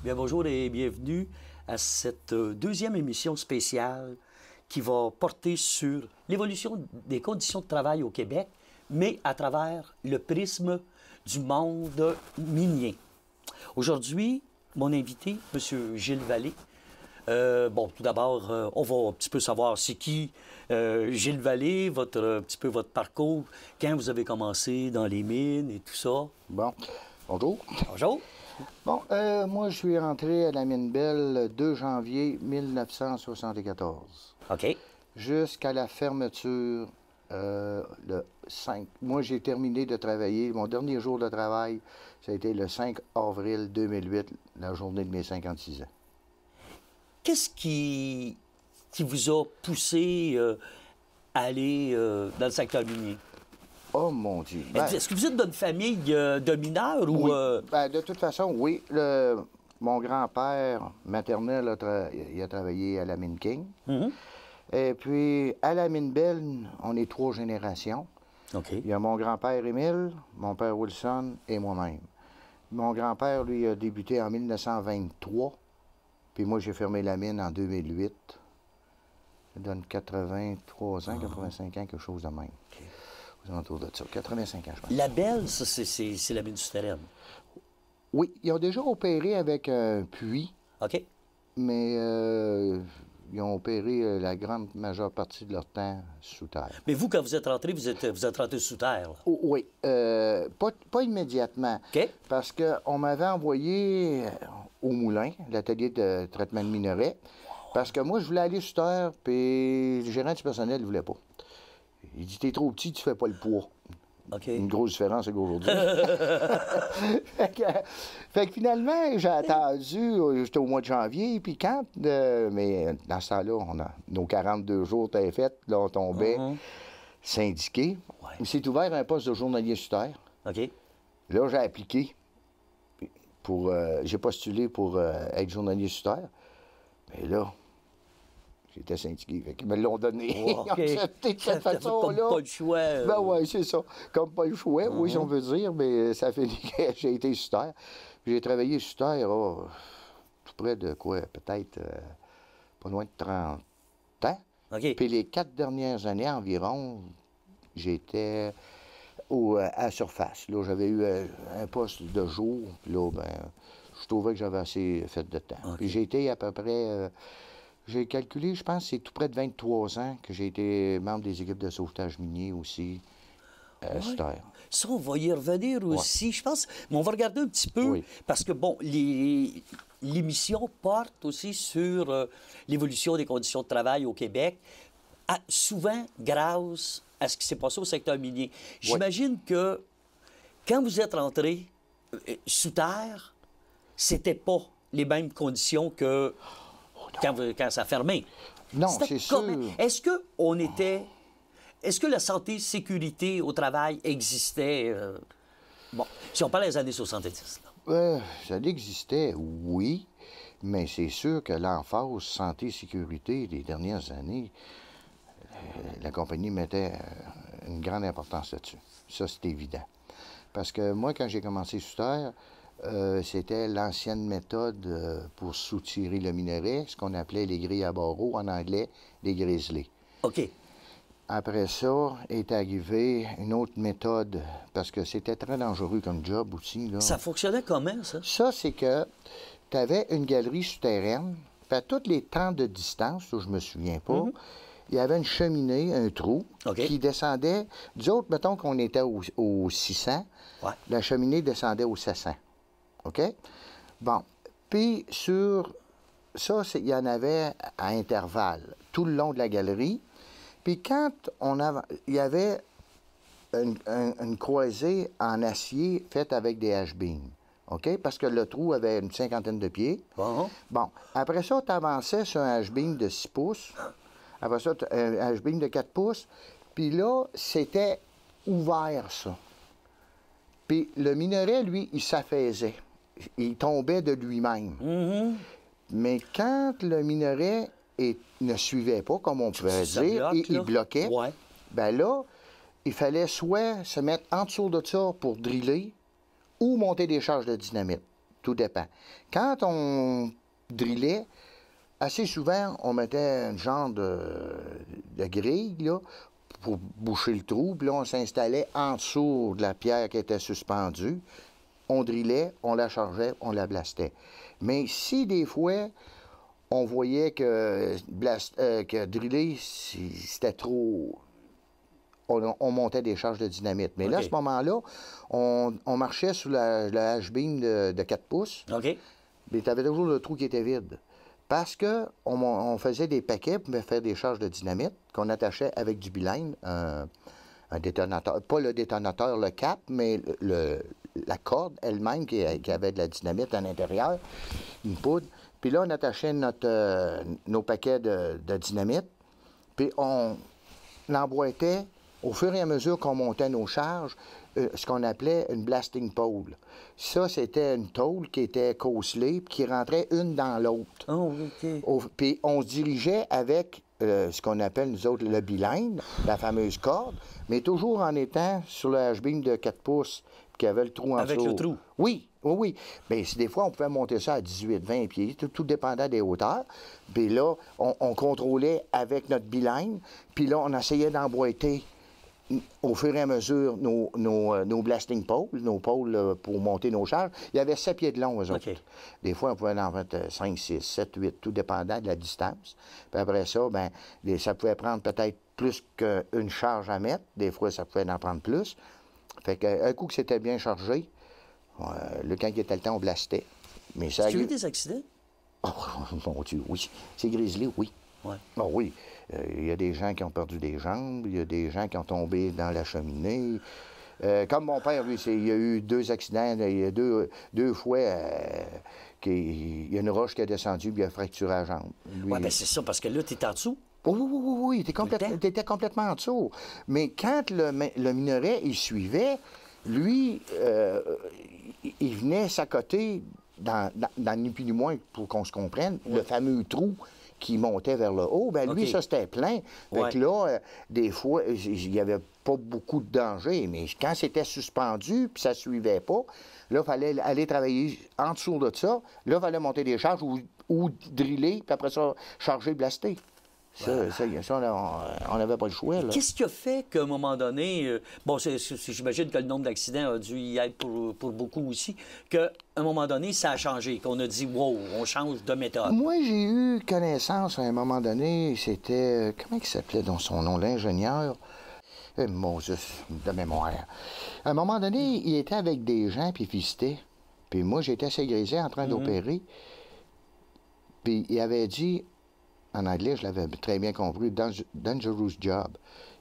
Bien, bonjour et bienvenue à cette deuxième émission spéciale qui va porter sur l'évolution des conditions de travail au Québec, mais à travers le prisme du monde minier. Aujourd'hui, mon invité, M. Gilles Vallée. Bon, tout d'abord, on va un petit peu savoir c'est qui Gilles Vallée, un petit peu votre parcours, quand vous avez commencé dans les mines et tout ça. Bon, bonjour. Bonjour. Bon, moi, je suis rentré à la Mine Belle le 2 janvier 1974. OK. Jusqu'à la fermeture le 5. Moi, j'ai terminé de travailler. Mon dernier jour de travail, ça a été le 5 avril 2008, la journée de mes 56 ans. Qu'est-ce qui vous a poussé à aller dans le secteur minier? Oh, mon Dieu! Est-ce que vous êtes d'une famille de mineurs ou... Oui. De toute façon, oui. Mon grand-père maternel, il a travaillé à la Mine King. Et puis, à la Mine Belle, on est 3 générations. OK. Il y a mon grand-père Émile, mon père Wilson et moi-même. Mon grand-père, lui, a débuté en 1923. Puis moi, j'ai fermé la mine en 2008. Ça donne 83 ans, 85 ans, quelque chose de même. Okay. Aux alentours de ça. 85 ans, je pense. La Belle, ça, c'est la mine souterraine. Oui, ils ont déjà opéré avec un puits. OK. Mais ils ont opéré la grande majeure partie de leur temps sous terre. Mais vous, quand vous êtes rentré, vous êtes rentré sous terre, là. Oui. Pas immédiatement. OK. Parce qu'on m'avait envoyé au moulin, l'atelier de traitement de minerais, parce que moi, je voulais aller sous terre, puis le gérant du personnel ne voulait pas. Il dit, t'es trop petit, tu fais pas le poids. OK. Une grosse différence avec aujourd'hui. fait que finalement, j'ai attendu, j'étais au mois de janvier, puis quand, mais dans ce temps-là, nos 42 jours étaient faits, là, on tombait syndiqué. Ouais. Il s'est ouvert un poste de journalier sur terre. OK. Là, j'ai appliqué. J'ai postulé pour être journalier sur terre. Mais là, j'étais syndiqué. Fait qu'ils me l'ont donné. Oh, OK. Ils ont accepté de cette façon-là. Comme pas le choix. Ben oui, c'est ça. Comme pas le choix, oui, si on veut dire. Mais ça fait que j'ai été sur terre. J'ai travaillé sur terre, tout près de quoi? Peut-être pas loin de 30 ans. OK. Puis les 4 dernières années environ, j'étais à surface. Là, j'avais eu un poste de jour. Puis là, ben, je trouvais que j'avais assez fait de temps. Okay. Puis j'ai été à peu près... j'ai calculé, je pense, c'est tout près de 23 ans que j'ai été membre des équipes de sauvetage minier aussi, sur terre. Ça, on va y revenir aussi, je pense. Mais on va regarder un petit peu, parce que, bon, l'émission porte aussi sur l'évolution des conditions de travail au Québec, souvent grâce à ce qui s'est passé au secteur minier. J'imagine que quand vous êtes rentré sous terre, c'était pas les mêmes conditions que quand ça fermait. Non, c'est sûr. Est-ce que la santé, sécurité au travail existait? Bon, si on parle des années 70. Ça existait, oui, mais c'est sûr que l'emphase santé, sécurité des dernières années, la compagnie mettait une grande importance là-dessus. Ça, c'est évident. Parce que moi, quand j'ai commencé sous terre, c'était l'ancienne méthode pour soutirer le minerai, ce qu'on appelait les grilles à barreaux, en anglais, les grizzlies. OK. Après ça est arrivée une autre méthode, parce que c'était très dangereux comme job aussi. Là. Ça fonctionnait comment, ça? Ça, c'est que tu avais une galerie souterraine, puis à tous les temps de distance, ça, je me souviens pas, il y avait une cheminée, un trou, qui descendait. Nous autres, mettons qu'on était au 600, la cheminée descendait au 700. OK? Bon. Puis sur ça, il y en avait à intervalles, tout le long de la galerie. Puis quand il y avait une croisée en acier faite avec des H-beams, OK? Parce que le trou avait une 50aine de pieds. Bon. Après ça, tu avançais sur un H-beam de 6 pouces. Après ça, un H-beam de 4 pouces. Puis là, c'était ouvert, ça. Puis le minerai, lui, il s'affaisait. Il tombait de lui-même. Mais quand le minerai ne suivait pas, comme on pouvait dire, et il bloquait, ben là, il fallait soit se mettre en dessous de ça pour driller ou monter des charges de dynamite. Tout dépend. Quand on drillait, assez souvent, on mettait un genre de grille, là, pour boucher le trou, puis là, on s'installait en dessous de la pierre qui était suspendue. On drillait, on la chargeait, on la blastait. Mais si des fois, on voyait que driller, c'était trop... On montait des charges de dynamite. Mais là, à ce moment-là, on marchait sous la H-beam de 4 pouces. OK. Mais tu avais toujours le trou qui était vide. Parce qu'on faisait des paquets pour faire des charges de dynamite qu'on attachait avec du biline, un détonateur. Pas le détonateur, le cap, mais la corde elle-même qui avait de la dynamite à l'intérieur, une poudre. Puis là, on attachait nos paquets de dynamite, puis on l'emboîtait au fur et à mesure qu'on montait nos charges, ce qu'on appelait une blasting pole. Ça, c'était une tôle qui était cosselée, puis qui rentrait une dans l'autre. Oh, OK. Puis on se dirigeait avec ce qu'on appelle, nous autres, le biline, la fameuse corde, mais toujours en étant sur le H-beam de 4 pouces, qui avait le trou en dessous. Avec le trou? Oui, oui, oui. Bien, des fois, on pouvait monter ça à 18, 20 pieds, tout dépendait des hauteurs. Puis là, on contrôlait avec notre biline, puis là, on essayait d'emboîter au fur et à mesure nos blasting poles, nos pôles pour monter nos charges. Il y avait 7 pieds de long, eux autres. Des fois, on pouvait en mettre 5, 6, 7, 8, tout dépendant de la distance. Puis après ça, bien, ça pouvait prendre peut-être plus qu'une charge à mettre. Des fois, ça pouvait en prendre plus. Fait qu'un coup que c'était bien chargé, quand il était le temps, on blastait. Mais ça Tu as eu des accidents? Oh, mon Dieu, oui. C'est Grizzly, oui. Ouais. Oh, oui. Il y a des gens qui ont perdu des jambes, il y a des gens qui ont tombé dans la cheminée. Comme mon père, lui, il y a eu 2 accidents. Il y a deux fois il y a une roche qui a descendu et il a fracturé la jambe. Oui, bien c'est ça, parce que là, tu es en dessous. Oui, tu étais complètement en dessous. Mais quand le minerai, il suivait, lui, il venait s'accoter dans ni plus ni moins, pour qu'on se comprenne, le fameux trou qui montait vers le haut. Bien, lui, ça, c'était plein. Fait que là, des fois, il n'y avait pas beaucoup de danger, mais quand c'était suspendu, puis ça ne suivait pas, là, il fallait aller travailler en dessous de ça. Là, il fallait monter des charges ou driller, puis après ça, charger, blaster. Ça, on n'avait pas le choix. Qu'est-ce qui a fait qu'à un moment donné, j'imagine que le nombre d'accidents a dû y être pour beaucoup aussi, qu'à un moment donné, ça a changé, qu'on a dit, wow, on change de méthode. Moi, j'ai eu connaissance à un moment donné, c'était, comment il s'appelait dans son nom, l'ingénieur? Moses, de mémoire. À un moment donné, il était avec des gens, puis il visitait. Puis moi, j'étais assez grisé en train d'opérer. Puis il avait dit, en anglais, je l'avais très bien compris, dangerous job.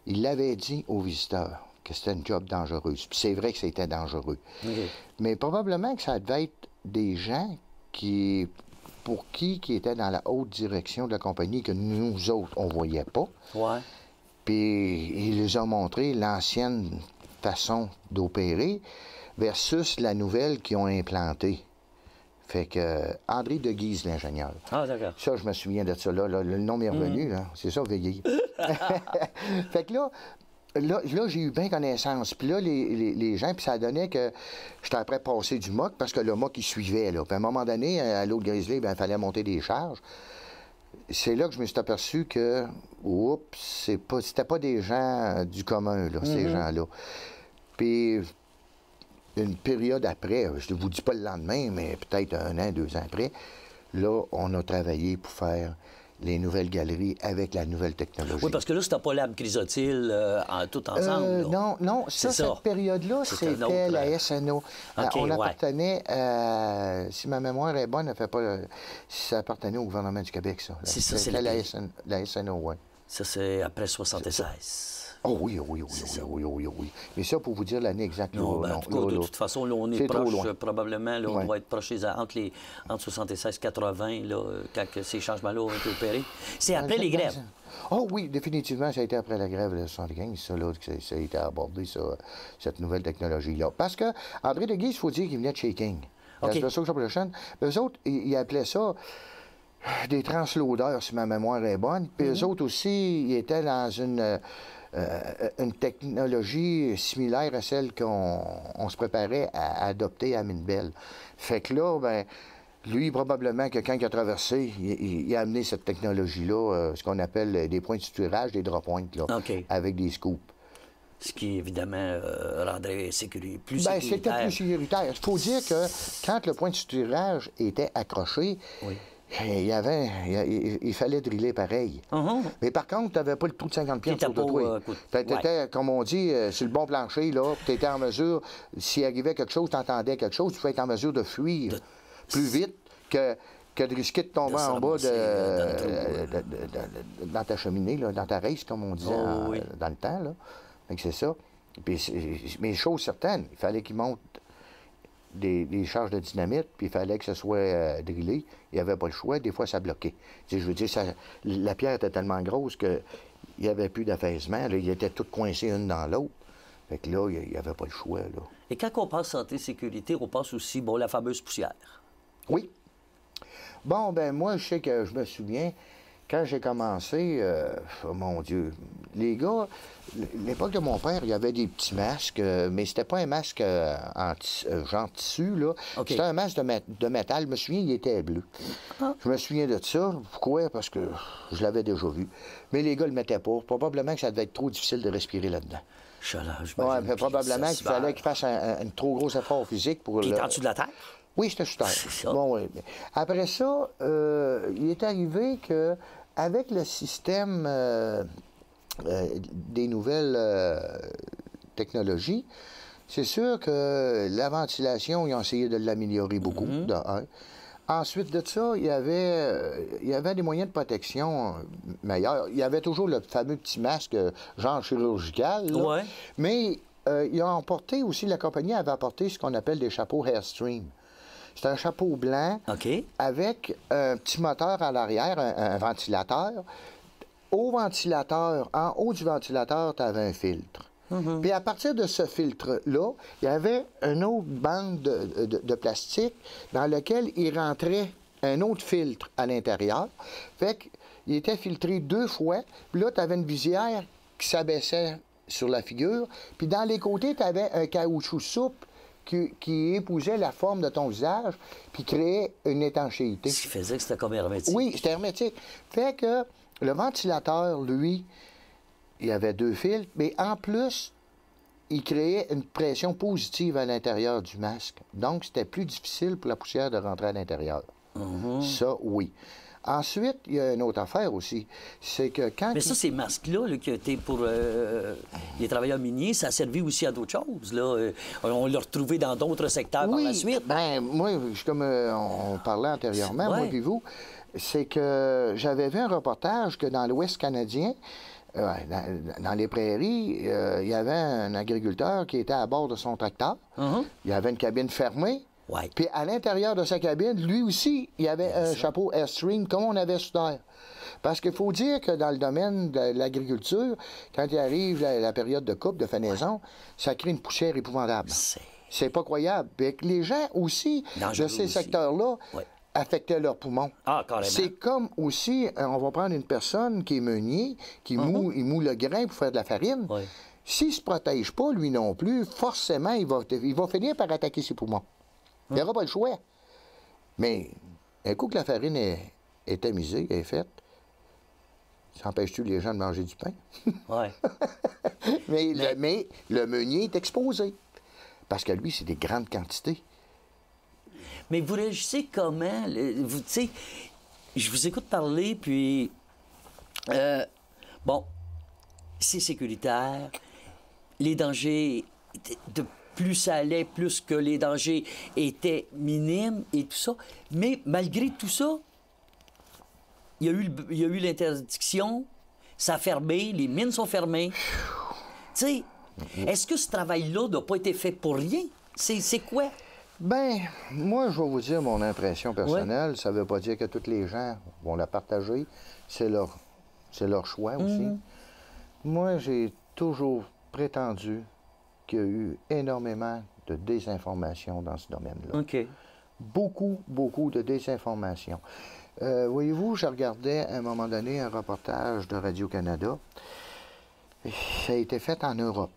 Il l'avait dit aux visiteurs que c'était un job dangereux. Puis c'est vrai que c'était dangereux. Mais probablement que ça devait être des gens qui étaient dans la haute direction de la compagnie que nous autres, on ne voyait pas. Ouais. Puis il les a montré l'ancienne façon d'opérer versus la nouvelle qu'ils ont implantée. Fait que André de Guise, l'ingénieur. Ah, d'accord. Ça, je me souviens de ça. Là, le nom m'est revenu. Là. C'est ça, veiller. Fait que là j'ai eu bien connaissance. Puis là, les gens, puis ça donnait que j'étais après passer du mock parce que le mock, il suivait. Là. Puis à un moment donné, à l'autre Grizzly, il fallait monter des charges. C'est là que je me suis aperçu que, c'était pas des gens du commun, là, ces gens-là. Puis une période après, je ne vous dis pas le lendemain, mais peut-être 1 an, 2 ans après, là, on a travaillé pour faire les nouvelles galeries avec la nouvelle technologie. Oui, parce que là, c'était pas Lab Chrysotile tout ensemble. Non, cette période-là, c'était la SNO. On appartenait, si ma mémoire est bonne, ça appartenait au gouvernement du Québec, ça. C'était la SNO, oui. Ça, c'est après 76. Oh oui. Mais ça, pour vous dire l'année exacte. De toute façon, là, on est proche, probablement, là, on va être proche entre 76 et 80, là, quand ces changements-là ont été opérés. C'est après les grèves. Oh oui, définitivement, ça a été après la grève de 75, ça, là, que ça a été abordé, cette nouvelle technologie-là. Parce que André de Guise, il faut dire qu'il venait de Shaking. La Special Corporation. Eux autres, ils appelaient ça des transloaders, si ma mémoire est bonne. Puis eux autres aussi, ils étaient dans une technologie similaire à celle qu'on se préparait à adopter à Minebelle. Fait que là, ben, lui, probablement que quand il a traversé, il a amené cette technologie-là, ce qu'on appelle des points de suturage, des drop points, là, avec des scoops. Ce qui, évidemment, rendrait plus Bien, sécuritaire. c'était plus sécuritaire. Il faut dire que quand le point de suturage était accroché, il fallait driller pareil. Mais par contre, tu n'avais pas le trou de 50 pieds autour de toi. Tu étais, comme on dit, sur le bon plancher, là, tu étais en mesure, s'il arrivait quelque chose, tu entendais quelque chose, tu pouvais être en mesure de fuir plus vite que de risquer de tomber en bas dans ta cheminée, là, dans ta race, comme on disait dans le temps. Là. C'est ça. Puis, mais chose certaine, il fallait qu'il monte des charges de dynamite, puis il fallait que ce soit drillé. Il n'y avait pas le choix. Des fois, ça bloquait. Je veux dire, la pierre était tellement grosse qu'il n'y avait plus d'affaissement. Ils étaient tous coincés une dans l'autre. Fait que là, il n'y avait pas le choix. Là. Et quand on pense santé-sécurité, on pense aussi, la fameuse poussière. Oui. Bon, ben moi, je sais que je me souviens, quand j'ai commencé, oh mon Dieu, les gars, l'époque de mon père, il y avait des petits masques, mais c'était pas un masque genre tissu, là. C'était un masque de métal. Je me souviens, il était bleu. Je me souviens de ça. Pourquoi? Parce que je l'avais déjà vu. Mais les gars le mettaient pas. Probablement que ça devait être trop difficile de respirer là-dedans. Oui, probablement qu'il fallait qu'il fasse un trop gros effort physique pour... Puis il est en dessous de la terre? Oui, c'était sur terre. C'est ça. Bon, oui. Après ça, il est arrivé que avec le système des nouvelles technologies, c'est sûr que la ventilation, ils ont essayé de l'améliorer beaucoup, de un. Ensuite de ça, il y avait des moyens de protection meilleurs. Il y avait toujours le fameux petit masque genre chirurgical, là, mais ils ont apporté aussi, la compagnie avait apporté ce qu'on appelle des chapeaux Airstream. C'est un chapeau blanc avec un petit moteur à l'arrière, un ventilateur. Au ventilateur, en haut du ventilateur, tu avais un filtre. Puis à partir de ce filtre-là, il y avait une autre bande de plastique dans laquelle il rentrait un autre filtre à l'intérieur. Fait qu'il était filtré 2 fois. Puis là, tu avais une visière qui s'abaissait sur la figure. Puis dans les côtés, tu avais un caoutchouc souple qui épousait la forme de ton visage, puis créait une étanchéité. Ce qui faisait que c'était comme hermétique. Oui, c'était hermétique. Fait que le ventilateur, lui, il y avait 2 filtres, mais en plus, il créait une pression positive à l'intérieur du masque. Donc, c'était plus difficile pour la poussière de rentrer à l'intérieur. Ça, oui. Ensuite, il y a une autre affaire aussi. C'est que quand... Mais ça, ces masques-là, qui étaient pour les travailleurs miniers, ça a servi aussi à d'autres choses. Là. On l'a retrouvé dans d'autres secteurs par la suite. Bien, moi, comme on parlait antérieurement, moi et vous, c'est que j'avais vu un reportage que dans l'Ouest canadien, dans les prairies, il y avait un agriculteur qui était à bord de son tracteur. Il y avait une cabine fermée. Puis à l'intérieur de sa cabine, lui aussi, il y avait un chapeau Airstream comme on avait sur Terre. Parce qu'il faut dire que dans le domaine de l'agriculture, quand il arrive la période de coupe, de fenaison, ça crée une poussière épouvantable. C'est pas croyable. Puis les gens aussi de ces secteurs-là affectaient leurs poumons. Ah, carrément. C'est comme aussi, on va prendre une personne qui est meunier, qui il moue le grain pour faire de la farine. S'il ne se protège pas, lui non plus, forcément, il va finir par attaquer ses poumons. Il n'y aura pas le choix. Mais un coup que la farine est tamisée, est faite, ça empêche-tu les gens de manger du pain? mais le meunier est exposé. Parce que lui, c'est des grandes quantités. Mais vous réagissez comment? Tu sais, je vous écoute parler, puis... bon, c'est sécuritaire. Les dangers... Plus ça allait, plus que les dangers étaient minimes et tout ça. Mais malgré tout ça, il y a eu l'interdiction, ça a fermé, les mines sont fermées. Tu sais, est-ce que ce travail-là n'a pas été fait pour rien? C'est quoi? Bien, moi, je vais vous dire mon impression personnelle. Ça ne veut pas dire que tous les gens vont la partager. C'est leur choix aussi. Moi, j'ai toujours prétendu qu'il y a eu énormément de désinformation dans ce domaine-là. Beaucoup, beaucoup de désinformation. Voyez-vous, je regardais à un moment donné un reportage de Radio-Canada. ça a été fait en Europe.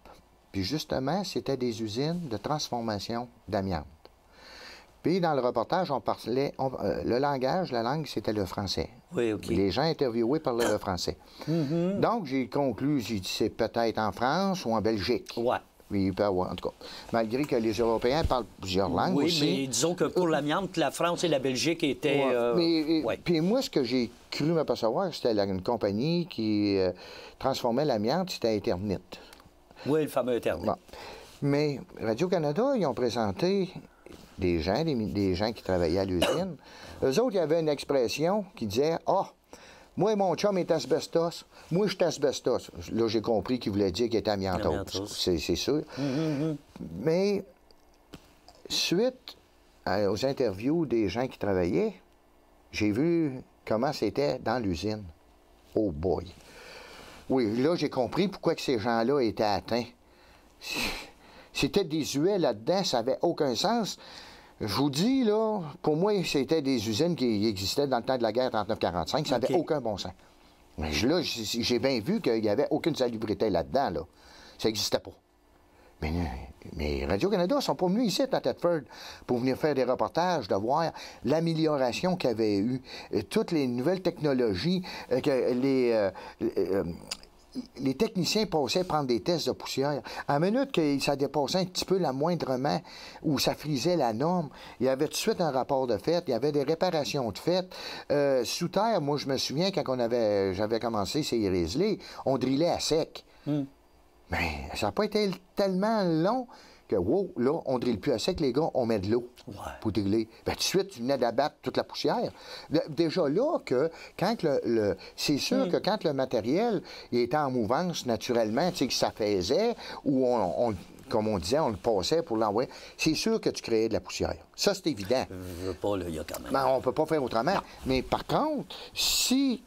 Puis justement, c'était des usines de transformation d'amiante. Puis dans le reportage, on parlait, le langage, la langue, c'était le français. Oui, OK. Les gens interviewés parlaient le français. Donc, j'ai conclu, j'ai dit, c'est peut-être en France ou en Belgique. Ouais. Oui, il peut y avoir, en tout cas. Malgré que les Européens parlent plusieurs langues oui, aussi. mais disons que pour l'amiante, la France et la Belgique étaient... Puis moi, ce que j'ai cru m'apercevoir, c'était une compagnie qui transformait l'amiante, c'était Eternit. Oui, le fameux Eternit. Bon. Mais Radio-Canada, ils ont présenté des gens qui travaillaient à l'usine. Eux autres, il y avait une expression qui disait « Ah, moi et mon chum est asbestos. Moi, je suis asbestos. » Là, j'ai compris qu'il voulait dire qu'il était amiantose. C'est sûr. Mais suite aux interviews des gens qui travaillaient, j'ai vu comment c'était dans l'usine. Oh boy! Oui, là, j'ai compris pourquoi que ces gens-là étaient atteints. C'était désuet là-dedans, ça n'avait aucun sens. Je vous dis, là, pour moi, c'était des usines qui existaient dans le temps de la guerre 39-45, ça n'avait aucun bon sens. Mais là, j'ai bien vu qu'il n'y avait aucune salubrité là-dedans, là. Ça n'existait pas. Mais Radio-Canada ne sont pas venus ici à Thetford pour venir faire des reportages, de voir l'amélioration qu'il y avait eu, toutes les nouvelles technologies, que les techniciens passaient prendre des tests de poussière. À la minute que ça dépassait un petit peu la moindrement, ou ça frisait la norme, il y avait tout de suite un rapport de fait, il y avait des réparations de fait. Sous terre, moi, je me souviens, quand j'avais commencé ces Risley, on drillait à sec. Mais ça n'a pas été tellement long que, wow, là, on ne drille plus à sec, les gars, on met de l'eau pour driller. Bien, tout de suite, tu venais d'abattre toute la poussière. Déjà là, c'est sûr que quand le matériel il était en mouvance naturellement, tu sais, que ça faisait, ou comme on disait, on le passait pour l'envoyer, c'est sûr que tu créais de la poussière. Ça, c'est évident. Je veux pas, là, il y a quand même. Ben, on ne peut pas faire autrement. Non. Mais par contre, si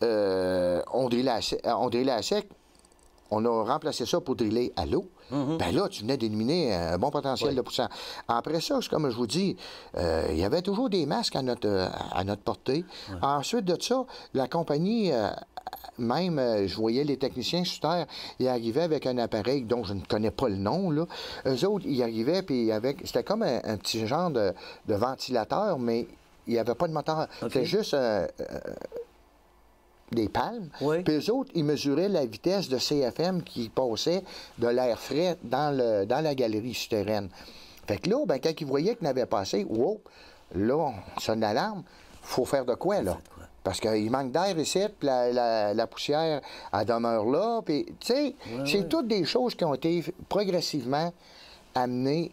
on drillait à sec, on a remplacé ça pour driller à l'eau. Bien là, tu venais d'éliminer un bon potentiel de poussière. Après ça, comme je vous dis, il y avait toujours des masques à notre portée. Ensuite de ça, la compagnie, même, je voyais les techniciens sur terre, ils arrivaient avec un appareil dont je ne connais pas le nom, là. Eux autres, ils arrivaient, puis c'était comme un petit genre de ventilateur, mais il n'y avait pas de moteur. C'était juste des palmes. Puis eux autres, ils mesuraient la vitesse de CFM qui passait de l'air frais dans la galerie souterraine. Fait que là, ben, quand ils voyaient qu'il n'avait pas assez, wow, là, on sonne l'alarme, il faut faire de quoi, là? Parce qu'il manque d'air ici, puis la poussière, elle demeure là. Puis, tu sais, c'est toutes des choses qui ont été progressivement amenées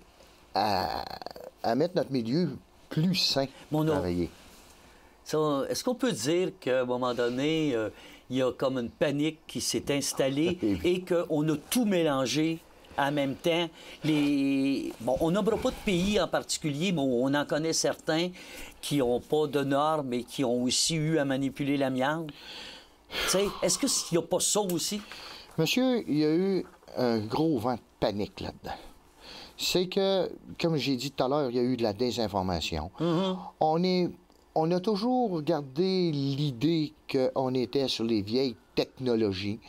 à mettre notre milieu plus sain pour travailler. Est-ce qu'on peut dire qu'à un moment donné, il y a comme une panique qui s'est installée et qu'on a tout mélangé en même temps? Bon, on n'aura pas de pays en particulier, mais on en connaît certains qui n'ont pas de normes et qui ont aussi eu à manipuler l'amiante. Est-ce qu'il n'y a pas ça aussi? Monsieur, il y a eu un gros vent de panique là-dedans. C'est que, comme j'ai dit tout à l'heure, il y a eu de la désinformation. On a toujours gardé l'idée qu'on était sur les vieilles technologies,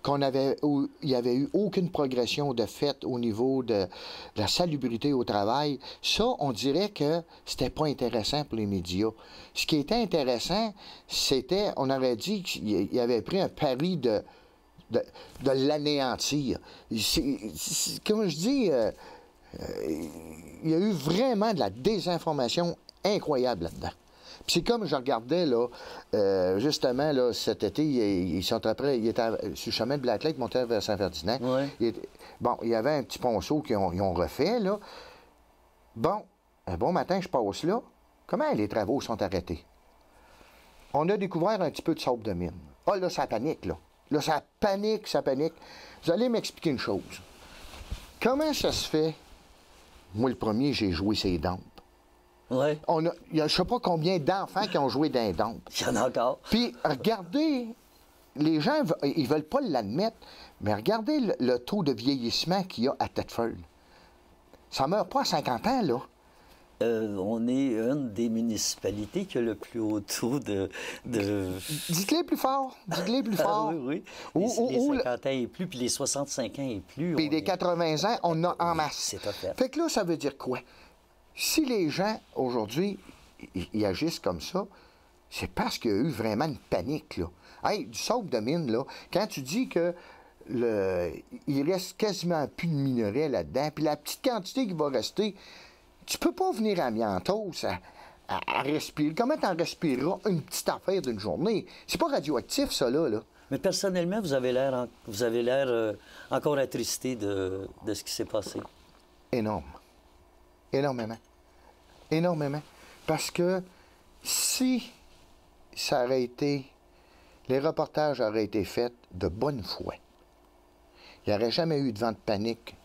il n'y avait eu aucune progression de fait au niveau de la salubrité au travail. Ça, on dirait que c'était pas intéressant pour les médias. Ce qui était intéressant, c'était, on aurait dit qu'il avait pris un pari de l'anéantir. Comme je dis, il y a eu vraiment de la désinformation incroyable là-dedans. C'est comme je regardais, là, justement, là, cet été, ils sont après, ils étaient sur le chemin de Black Lake, montaient vers Saint-Ferdinand. Bon, il y avait un petit ponceau qu'ils ont refait, là. Bon, un bon matin, je passe là. Comment les travaux sont arrêtés? On a découvert un petit peu de sable de mine. Ah, là, ça panique, là. Là, ça panique. Vous allez m'expliquer une chose. Comment ça se fait? Moi, le premier, j'ai joué ces dents. Oui. Je ne sais pas combien d'enfants qui ont joué dans les dents. Il y en a encore. Puis, regardez, les gens, ils ne veulent pas l'admettre, mais regardez le taux de vieillissement qu'il y a à Thetford. Ça ne meurt pas à 50 ans, là. On est une des municipalités qui a le plus haut taux de... Dites-les plus fort. Dites-les plus fort. oui, oui. Les 50 ans et plus, puis les 65 ans et plus. Puis les 80 ans, on a en masse. C'est offert. Fait que là, ça veut dire quoi? Si les gens, aujourd'hui, ils agissent comme ça, c'est parce qu'il y a eu vraiment une panique, là. Hey, du sable de mine, là, quand tu dis que il reste quasiment plus de minerais là-dedans, puis la petite quantité qui va rester, tu peux pas venir à Miantos à respirer. Comment tu en respireras une petite affaire d'une journée? C'est pas radioactif, ça, là. Mais personnellement, vous avez l'air encore attristé de ce qui s'est passé. Énorme. Énormément. Énormément. Parce que si ça aurait été... Les reportages auraient été faits de bonne foi. Il n'y aurait jamais eu de vent de panique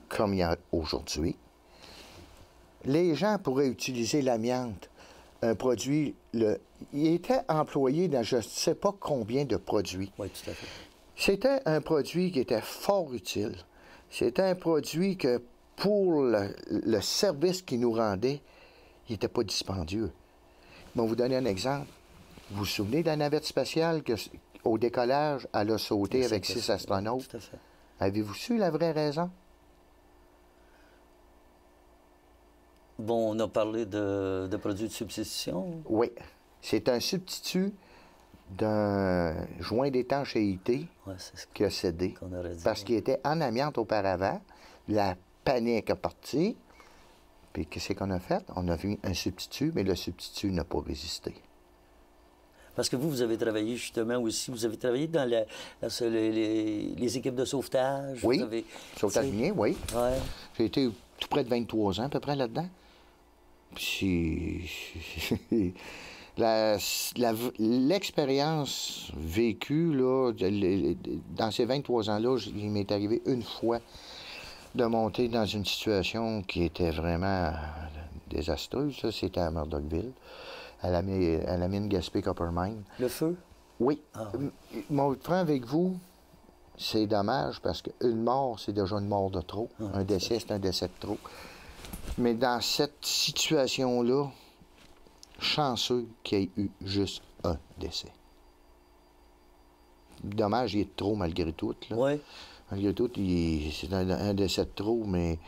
comme il y a aujourd'hui. Les gens pourraient utiliser l'amiante, un produit... Il était employé dans je ne sais pas combien de produits. Oui, tout à fait. C'était un produit qui était fort utile. C'était un produit que, pour le service qu'il nous rendait, il n'était pas dispendieux. Je vais vous donner un exemple. Vous vous souvenez de la navette spatiale au décollage, elle a sauté avec 6 astronautes? Tout à fait. Avez-vous su la vraie raison? Bon, on a parlé de produits de substitution. Oui. C'est un substitut d'un joint d'étanchéité qui a cédé. Parce qu'il était en amiante auparavant. La panique a parti. Puis qu'est-ce qu'on a fait? On a vu un substitut, mais le substitut n'a pas résisté. Parce que vous avez travaillé justement aussi, vous avez travaillé dans les équipes de sauvetage. Oui, vous avez, sauvetage minier, oui. Ouais. J'ai été tout près de 23 ans à peu près là-dedans. Puis l'expérience vécue, là, dans ces 23 ans-là, il m'est arrivé une fois de monter dans une situation qui était vraiment désastreuse. Ça, c'était à Murdochville, à la mine Gaspé Copper Mine. Le feu? Oui. Ah, oui. Mon frère avec vous, c'est dommage parce qu'une mort, c'est déjà une mort de trop. Un décès, c'est un décès de trop. Mais dans cette situation-là, chanceux qu'il y ait eu juste un décès. Dommage, il est de trop malgré tout. Oui. Malgré tout, c'est un décès de trop, mais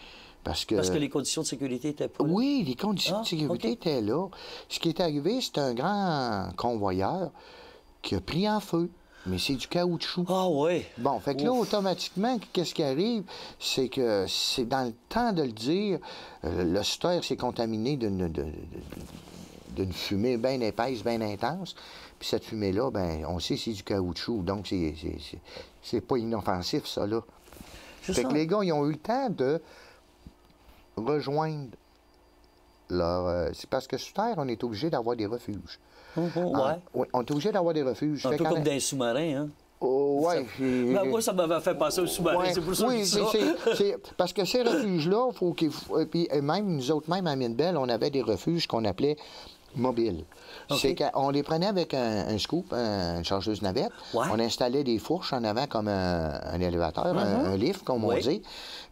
parce que les conditions de sécurité étaient pas là? Oui, les conditions de sécurité étaient là. Ce qui est arrivé, c'est un grand convoyeur qui a pris en feu. Mais c'est du caoutchouc. Ah oui. Bon, fait que là, automatiquement, qu'est-ce qui arrive? C'est que c'est dans le temps de le dire, le stère s'est contaminé d'une fumée bien épaisse, bien intense. Puis cette fumée-là, ben, on sait que c'est du caoutchouc. Donc, c'est pas inoffensif, ça, là. Fait que les gars, ils ont eu le temps de rejoindre leur... c'est parce que sur Terre, on est obligé d'avoir des refuges. Oui, on est obligé d'avoir des refuges. Un peu comme dans les sous-marins, hein? Oui. Ben, moi, ça m'avait fait passer au sous-marin. Ouais, c'est pour ça que je dis ça. Parce que ces refuges-là, faut qu'ils... Puis même, nous autres, même à Mine-Bell, on avait des refuges qu'on appelait mobiles. C'est qu'on les prenait avec un scoop, une chargeuse navette. Ouais. On installait des fourches en avant comme un élévateur, un lift, comme on dit.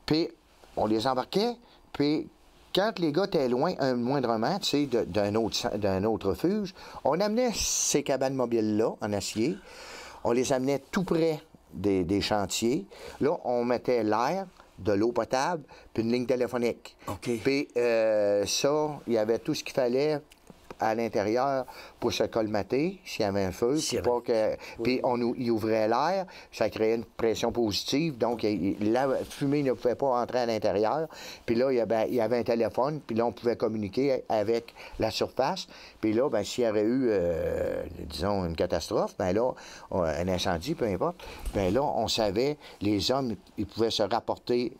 Puis on les embarquait, puis... Quand les gars étaient loin, moindrement, tu sais, d'un autre refuge, on amenait ces cabanes mobiles-là, en acier, on les amenait tout près des chantiers. Là, on mettait l'air, de l'eau potable, puis une ligne téléphonique. Puis ça, il y avait tout ce qu'il fallait à l'intérieur pour se colmater s'il y avait un feu. Puis il ouvrait l'air, ça créait une pression positive, donc la fumée ne pouvait pas entrer à l'intérieur. Puis là, il y avait un téléphone, puis là, on pouvait communiquer avec la surface. Puis là, ben, s'il y avait eu, disons, une catastrophe, ben là, un incendie, peu importe, ben là, on savait, les hommes, ils pouvaient se rapporter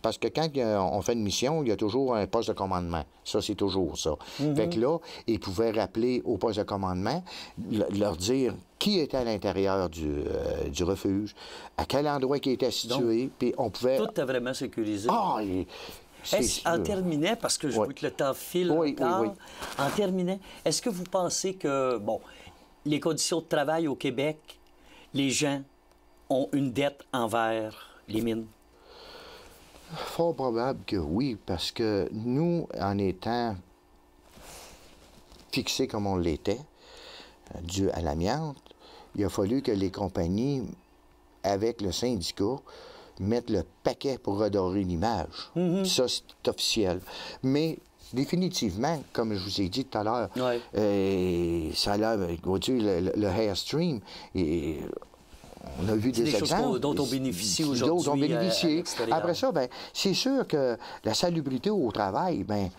parce que quand on fait une mission, il y a toujours un poste de commandement. Ça, c'est toujours ça. Fait que là, ils pouvaient rappeler au poste de commandement, leur dire qui était à l'intérieur du refuge, à quel endroit qui était situé, puis on pouvait... Tout est vraiment sécurisé. En terminant, parce que je vois que le temps file encore, en terminant, est-ce que vous pensez que, bon, les conditions de travail au Québec, les gens ont une dette envers les mines? Fort probable que oui, parce que nous, en étant fixés comme on l'était, dû à l'amiante, il a fallu que les compagnies, avec le syndicat, mettent le paquet pour redorer l'image. Ça, c'est officiel. Mais définitivement, comme je vous ai dit tout à l'heure, ça a l'air, le Airstream, et on a vu des exemples dont on bénéficie aujourd'hui. Dont on bénéficie. Après ça, bien, c'est sûr que la salubrité au travail, bien,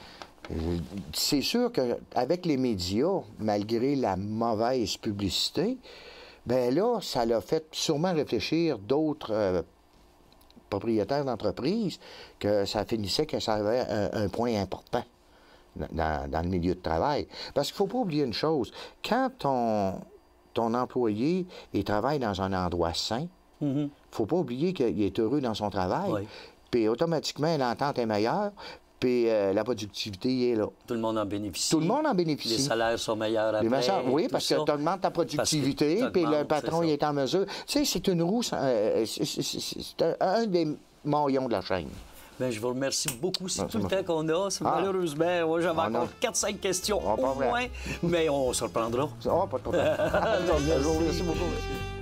c'est sûr qu'avec les médias, malgré la mauvaise publicité, bien là, ça l'a fait sûrement réfléchir d'autres propriétaires d'entreprises que ça finissait que ça avait un point important dans le milieu de travail. Parce qu'il ne faut pas oublier une chose, quand ton employé travaille dans un endroit sain, il ne faut pas oublier qu'il est heureux dans son travail, puis automatiquement, l'entente est meilleure, puis la productivité est là. Tout le monde en bénéficie. Tout le monde en bénéficie. Les salaires sont meilleurs après. Oui, parce que tu augmentes ta productivité, puis le patron il est en mesure. Tu sais, c'est une roue, c'est un des maillons de la chaîne. Bien, je vous remercie beaucoup. C'est tout le temps qu'on a. Malheureusement, moi, j'avais encore 4-5 questions au moins, mais on se reprendra. Pas de problème. Merci beaucoup, monsieur.